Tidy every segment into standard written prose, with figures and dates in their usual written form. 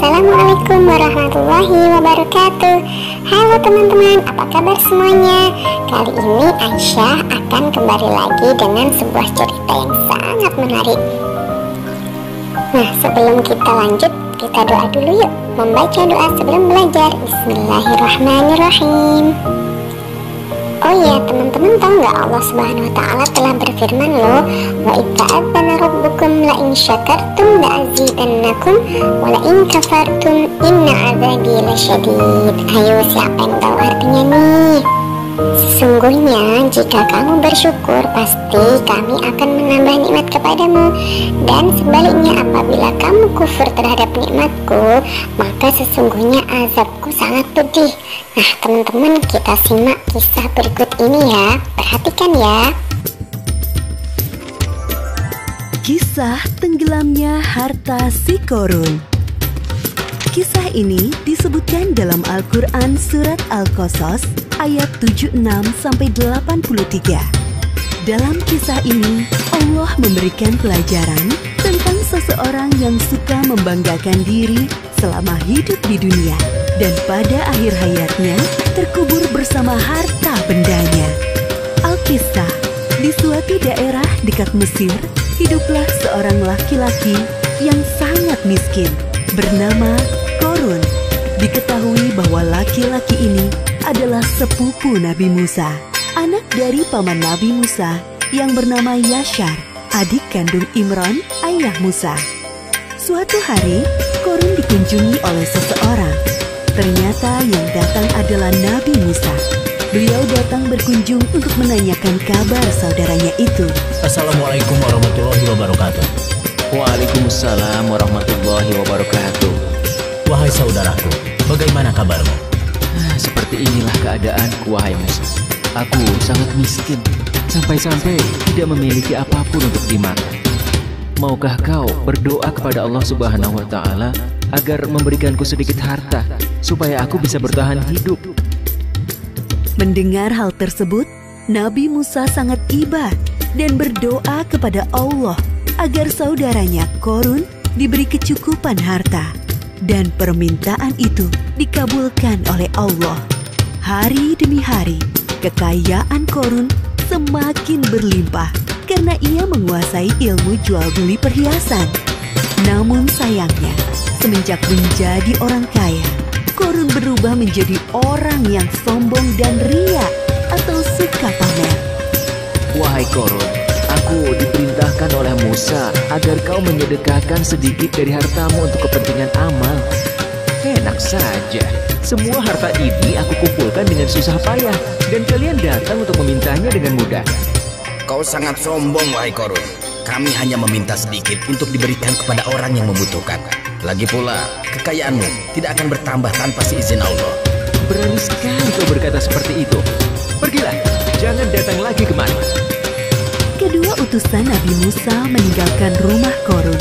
Assalamualaikum warahmatullahi wabarakatuh. Halo teman-teman, apa kabar semuanya? Kali ini Aisyah akan kembali lagi dengan sebuah cerita yang sangat menarik. Nah, sebelum kita lanjut, kita doa dulu yuk. Membaca doa sebelum belajar. Bismillahirrahmanirrahim. Oh iya, teman-teman tahu nggak, Allah Subhanahu wa Ta'ala telah berfirman loh, wa itta'adzana rabbukum la in syakartum la azidannakum wa la in kafartum inna azabi lasyadid. Ayo, siapa yang tahu artinya nih? Sesungguhnya jika kamu bersyukur, pasti kami akan menambah nikmat kepadamu, dan sebaliknya apabila kamu kufur terhadap nikmatku, maka sesungguhnya azabku sangat pedih. Nah teman-teman, kita simak kisah berikut ini ya. Perhatikan ya. Kisah tenggelamnya harta si Qorun. Kisah ini disebutkan dalam Al-Quran Surat Al-Qasas ayat 76-83. Dalam kisah ini, Allah memberikan pelajaran tentang seseorang yang suka membanggakan diri selama hidup di dunia, dan pada akhir hayatnya terkubur bersama harta bendanya. Alkisah, di suatu daerah dekat Mesir, hiduplah seorang laki-laki yang sangat miskin bernama Qorun. Diketahui bahwa laki-laki ini adalah sepupu Nabi Musa, anak dari paman Nabi Musa yang bernama Yashar, adik kandung Imran, ayah Musa. Suatu hari, Qorun dikunjungi oleh seseorang. Ternyata yang datang adalah Nabi Musa. Beliau datang berkunjung untuk menanyakan kabar saudaranya itu. Assalamualaikum warahmatullahi wabarakatuh. Waalaikumsalam warahmatullahi wabarakatuh. Wahai saudaraku, bagaimana kabarmu? Seperti inilah keadaanku, wahai Musa. Aku sangat miskin, sampai-sampai tidak memiliki apapun untuk dimakan. Maukah kau berdoa kepada Allah Subhanahu wa Ta'ala agar memberikanku sedikit harta supaya aku bisa bertahan hidup? Mendengar hal tersebut, Nabi Musa sangat iba dan berdoa kepada Allah agar saudaranya Qorun diberi kecukupan harta. Dan permintaan itu dikabulkan oleh Allah. Hari demi hari, kekayaan Qorun semakin berlimpah karena ia menguasai ilmu jual beli perhiasan. Namun sayangnya, semenjak menjadi orang kaya, Qorun berubah menjadi orang yang sombong dan ria atau suka pamer. Wahai Qorun, aku diperintahkan oleh Musa agar kau menyedekahkan sedikit dari hartamu untuk kepentingan amal. Enak saja, semua harta ini aku kumpulkan dengan susah payah, dan kalian datang untuk memintanya dengan mudah. Kau sangat sombong, wahai Qorun. Kami hanya meminta sedikit untuk diberikan kepada orang yang membutuhkan. Lagi pula, kekayaanmu tidak akan bertambah tanpa seizin Allah. Berani sekali kau berkata seperti itu. Pergilah, jangan datang lagi kemari. Kedua utusan Nabi Musa meninggalkan rumah Qorun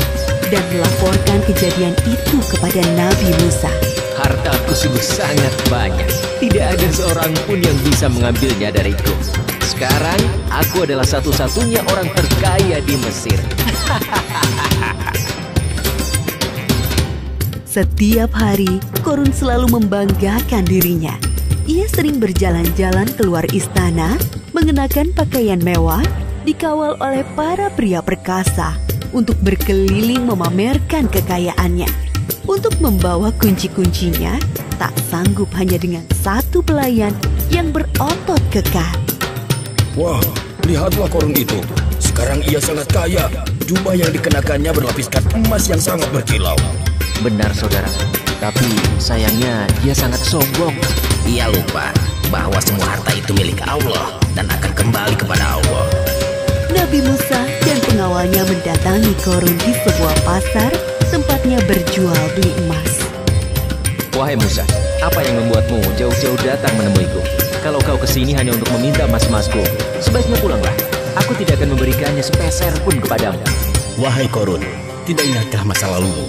dan melaporkan kejadian itu kepada Nabi Musa. Hartaku sungguh sangat banyak. Tidak ada seorang pun yang bisa mengambilnya dariku. Sekarang, aku adalah satu-satunya orang terkaya di Mesir. Setiap hari, Qorun selalu membanggakan dirinya. Ia sering berjalan-jalan keluar istana, mengenakan pakaian mewah, dikawal oleh para pria perkasa untuk berkeliling memamerkan kekayaannya. Untuk membawa kunci-kuncinya, tak sanggup hanya dengan satu pelayan yang berotot kekar. Wah, lihatlah Qorun itu. Sekarang ia sangat kaya. Jubah yang dikenakannya berlapiskan emas yang sangat berkilau. Benar, saudara. Tapi sayangnya dia sangat sombong. Ia lupa bahwa semua harta itu milik Allah dan akan kembali kepada Allah. Nabi Musa dan pengawalnya mendatangi Qorun di sebuah pasar tempatnya berjual beli emas. Wahai Musa, apa yang membuatmu jauh-jauh datang menemuiku? Kalau kau kesini hanya untuk meminta emas-emasku, sebaiknya pulanglah. Aku tidak akan memberikannya sepeser pun kepadamu. Wahai Qorun, tidak ingatkah masa lalumu?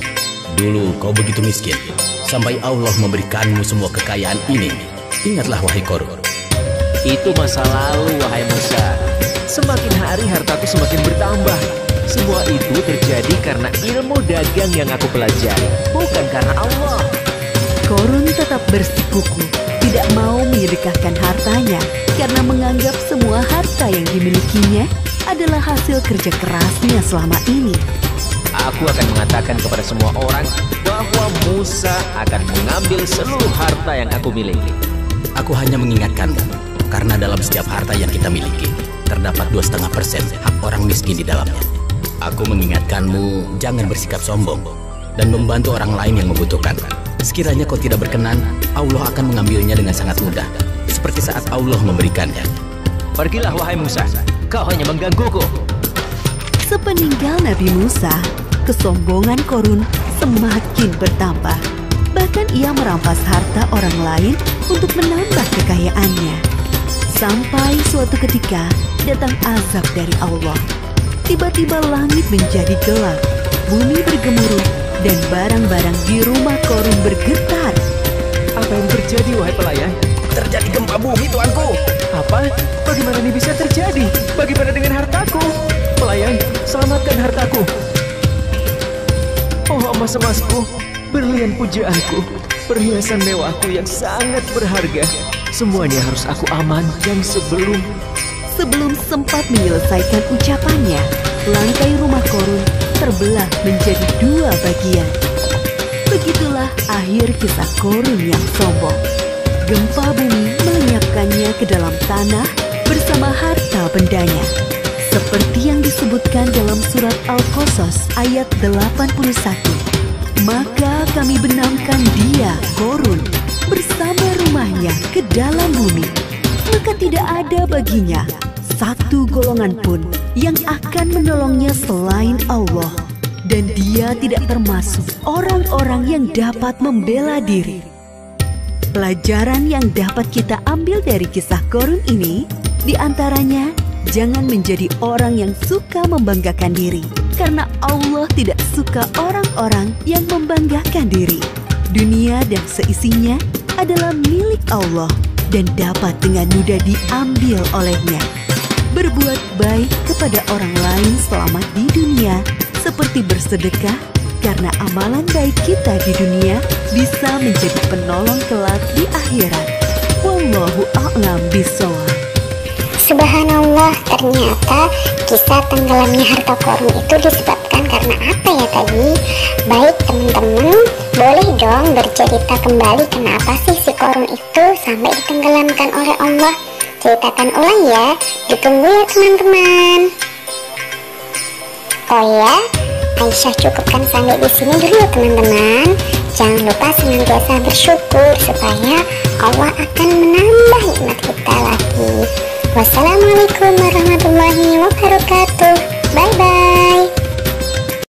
Dulu kau begitu miskin, sampai Allah memberikanmu semua kekayaan ini. Ingatlah wahai Qorun. Itu masa lalu, wahai Musa. Semakin hari hartaku semakin bertambah. Semua itu terjadi karena ilmu dari dagang yang aku pelajari, bukan karena Allah. Korun tetap bersikukuh, tidak mau menyedekahkan hartanya karena menganggap semua harta yang dimilikinya adalah hasil kerja kerasnya selama ini. Aku akan mengatakan kepada semua orang bahwa Musa akan mengambil seluruh harta yang aku miliki. Aku hanya mengingatkanmu, karena dalam setiap harta yang kita miliki, terdapat 2,5% hak orang miskin di dalamnya. Aku mengingatkanmu, jangan bersikap sombong dan membantu orang lain yang membutuhkan. Sekiranya kau tidak berkenan, Allah akan mengambilnya dengan sangat mudah, seperti saat Allah memberikannya. Pergilah wahai Musa, kau hanya menggangguku. Sepeninggal Nabi Musa, kesombongan Korun semakin bertambah. Bahkan ia merampas harta orang lain untuk menambah kekayaannya. Sampai suatu ketika datang azab dari Allah. Tiba-tiba langit menjadi gelap, bumi bergemuruh, dan barang-barang di rumah Korun bergetar. Apa yang terjadi wahai pelayan? Terjadi gempa bumi, tuanku. Apa? Bagaimana ini bisa terjadi? Bagaimana dengan hartaku? Pelayan, selamatkan hartaku. Oh emas-emasku, berlian pujaanku, perhiasan mewahku yang sangat berharga. Semuanya harus aku amankan sebelum sempat menyelesaikan ucapannya, lantai rumah Korun terbelah menjadi 2 bagian. Begitulah akhir kisah Korun yang sombong. Gempa bumi melenyapkannya ke dalam tanah bersama harta bendanya. Seperti yang disebutkan dalam surat Al-Qasas ayat 81. Maka kami benamkan dia, Korun, bersama rumahnya ke dalam bumi. Maka tidak ada baginya satu golongan pun yang akan menolongnya selain Allah. Dan dia tidak termasuk orang-orang yang dapat membela diri. Pelajaran yang dapat kita ambil dari kisah Korun ini, diantaranya, jangan menjadi orang yang suka membanggakan diri, karena Allah tidak suka orang-orang yang membanggakan diri. Dunia dan seisinya adalah milik Allah dan dapat dengan mudah diambil olehnya. Berbuat baik kepada orang lain selama di dunia, seperti bersedekah, karena amalan baik kita di dunia bisa menjadi penolong kelak di akhirat. Wallahu a'lam bishawab. Subhanallah, ternyata kisah tenggelamnya harta Korun itu disebabkan karena apa ya tadi? Baik teman-teman, boleh dong bercerita kembali kenapa sih si Korun itu sampai ditenggelamkan oleh Allah. Ceritakan ulang ya, ditunggu ya teman-teman. Oh ya, Aisyah cukupkan sampai di sini dulu teman-teman. Jangan lupa senantiasa bersyukur supaya Allah akan menambah nikmat kita lagi. Wassalamualaikum warahmatullahi wabarakatuh. Bye bye.